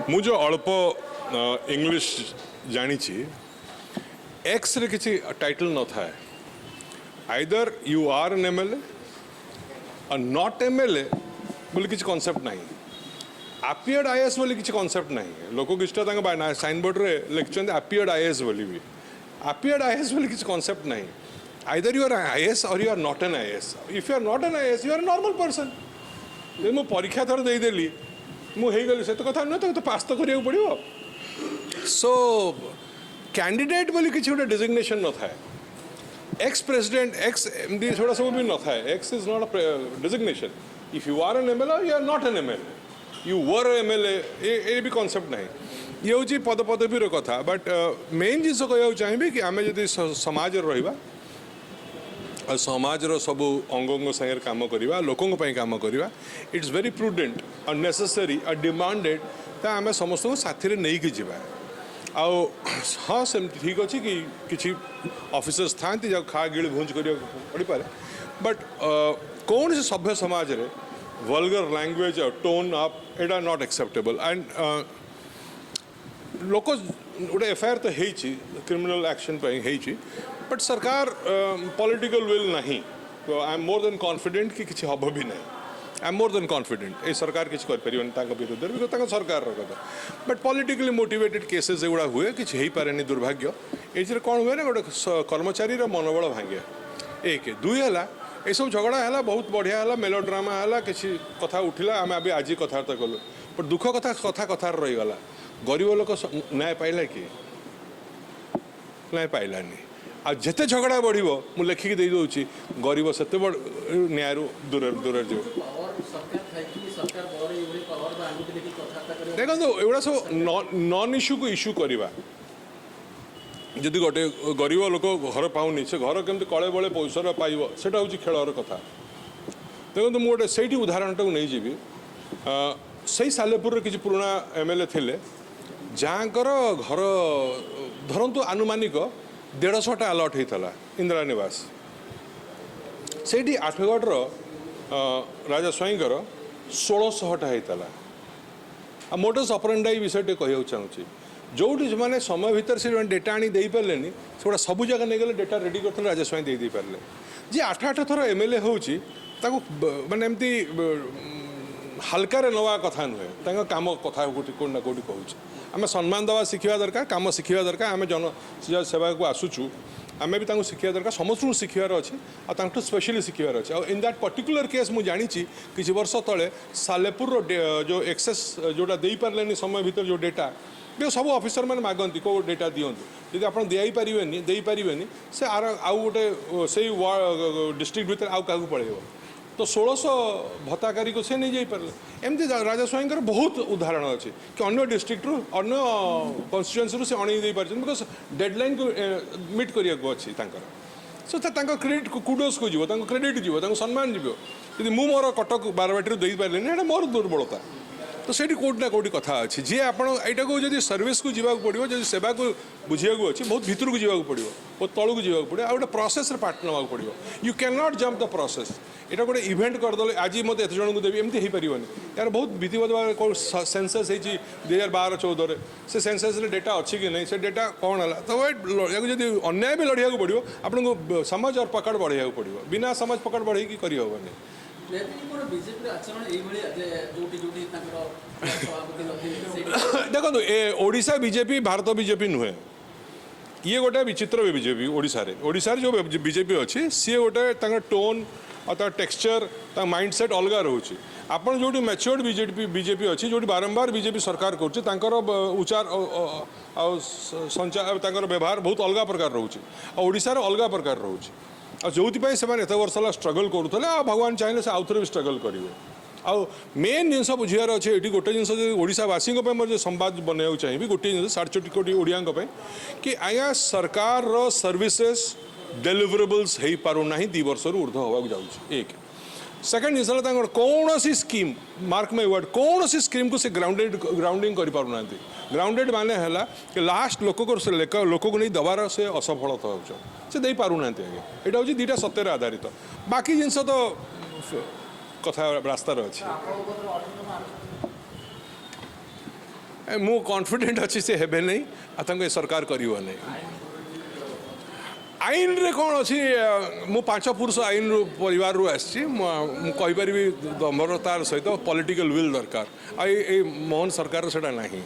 मुझे अल्प इंग्लिश जानी एक्स रे किसी टाइटल न था either you are an MLA or not MLA बोली किसी कॉन्सेप्ट नहीं अपियर्ड आईएएस बोली किसी कॉन्सेप्ट नहीं लोक किछटा साइन बोर्ड रे लिखते अपियर्ड आईएएस बोली भी अपियर्ड आईएएस बोली किसी कॉन्सेप्ट नहीं either you are IAS or you are not an IAS if you are not an IAS you are normal person मु परीक्षा थर देदेली मुझे से तो कथा नुह तो पास तो करिया पड़ो सो कैंडिडेट बोली किसी गोटे डिजिग्नेशन न था एक्स प्रेसिडेंट एक्स एमडी छोड़ा सब भी न था X is not a designation if you are an MLA you are not an MLA you were MLA ये भी कॉन्सेप्ट नहीं ये हूँ पद पदवीर कथा बट मेन जिस कह चाहिए कि आम जब समाज रहा समाजर सबू अंग सागर कम करवा लोकों कम करवा इट्स वेरी प्रुडेंट और नेसेसरी और डिमांडेड तो आम समस्त साथी नहीं कि जावा आउ हाँ से ठीक अच्छे कि किसी ऑफिसर्स था जब खा गिड़ भूंज कर पड़ पारे बट कौन से सभ्य समाज रे वल्गर लैंग्वेज और tone up Etah not acceptable and लोक गोटे एफआईआर तो है क्रिमिनल एक्शन बट सरकार पॉलिटिकल विल नहीं तो I am more than confident कि किसी हम भी नहीं I am more than confident ये सरकार किसी कर विरुद्ध बिकज सरकार कथा बट पॉलिटिकली मोटिवेटेड केसेस एगुड़ा हुए किसी हो पारे दुर्भाग्य ये कौन हुए ना गोटे कर्मचारी मनोबल भांगे एक दुई है ये सब झगड़ा है बहुत बढ़िया है मेलो ड्रामा है किसी कथा उठिला आम अभी आज कथबार्ता कलु बट दुख कथा कथा कथार रहीगला गरीब लोक न्याय पाइला कि न्याय पाइलानी आ जिते झगड़ा बढ़ो मुझे लेखिकी दे दूसरी गरीब से बड़ न्याय दूर दूर जो देखो एगुड़ा सब नॉन इश्यू को इश्यू करवा जदि गोटे गरीब लोक घर पाऊनी से घर केमती कले बड़े पैसा पाइब से हूँ खेलर कथा देखो मुझे गोटे से उदाहरण टाक नहीं जी से सालेपुर किसी पुराना एमएलए थे जहाँ घर धरतु आनुमानिक 150टा अलॉट होता इंदिरा निवास से आठगढ़ राजा स्वाईंकर 1600टा होता मोटर्स ऑपरेंडाई विषय कह चाहूँगी जो मैंने समय भितर से डेटा आनी दे पारे से गुड़ा सब जगह नहीं गले डेटा रेडी करते राजा स्वाई दे पारे जी 8 थर एमएलए होची माने एमती हल्कार नवा कथा नुहे काम कथा कौट ना कौटी कहूँ आम सम्मान दवा शिखा दरकार कम शिखा दरकार आम जन सेवा को आसुचु आम भी शिखा दरकार समस्त शिखार अच्छे और स्पेशली शिखार अच्छे और इन दैट पर्टिकुलर केस मुझे जानी किसी वर्ष तले सालेपुर जो एक्सेस जोटा दे पारे समय भर जो डेटा भी सब ऑफिसर मैंने मागती कौ डेटा दिंतु जब आप देपारे से आउ गोटे से डिस्ट्रिक्ट भर आउ क्या पड़े तो 1600 भत्ताकारी को से नहीं जापारे एमती राजा स्वाईंकर बहुत उदाहरण अच्छे कि अन्य डिस्ट्रिक्ट रू अन्य कन्स्टिट्युएंसी से अणई बिकज डेडलाइन को मीट करने को अच्छी सो क्रेडिट कुडोस को जीव क्रेडिट जीव सम्मान जीव यदि मु मोर कटक बारवाटी दे पारे मोर दुर्बलता तो से कौट ना कौटी कथा अच्छी जी आप यहाँ को जब सर्विस को जीवा पड़ो जब सेवा को बुझा अच्छी बहुत भितर को जीवा पड़ो बहुत तलू को जीवा पड़ो आ गए प्रोसेस पार्ट ना पड़ो you can not jump the process यहाँ गोटे इवेंट करदे आज मत एत जन को देवी एमती हो पारे यार बहुत विधिवत भाव कौन सेंसस हो 2012-14 से सेंसस डेटा अच्छी कि नहीं से डेटा कौन है तो जब अन्याय भी लड़िया पड़ो आपको समाज और पकड़ बढ़ाया पड़ो बिना समाज पकड़ बढ़े कि करहबनी देखो ओडिशा बीजेपी भारत बीजेपी नुहे ये गोटे विचित्र बीजेपी ओडिशा जो बीजेपी अच्छी सी गोटे टोन और टेक्सचर माइंडसेट अलग रोचे आपड़ जो मैच्योर्ड बीजेपी अच्छी जो बारंबार बीजेपी सरकार कर उच्चार संचार व्यवहार बहुत अलग प्रकार रोचे ओडिशार अलग प्रकार रोचे और जो से एत वर्ष स्ट्रगल करूँ भगवान चाहिए से आउ थे भी स्ट्रगल करेंगे आउ मेन जिनस बुझार अच्छे ये गोटे जिन ओडावासी संवाद बनवाक चाहिए गोटे जिन 60 कोटी ओडिया कि आज्ञा सरकार सर्विसेस डेलीवरेबल्स हो पारना 2 वर्ष ऊर्ध होगा जाऊँगी एक सेकेंड जिन कौन स्कीम मार्क माय वर्ड कौन स्कीम को से ग्राउंडिंग कर पारना ग्राउंडेड माने है कि लास्ट लोक को नहीं दबार से असफलता हो से दे पारना आगे यहाँ हूँ 2टा सत्यर आधारित बाकी जिनस तो कथा रास्तार अच्छे मु कॉन्फिडेंट अच्छी से हेबे नहीं आ सरकार करियो नहीं आईन रे कौन अच्छी मु 5 पुरुष आईन परिवार रू आसी कहीपरि दम्भरतार सहित पॉलिटिकल विल दरकार आ मोहन सरकार से नहीं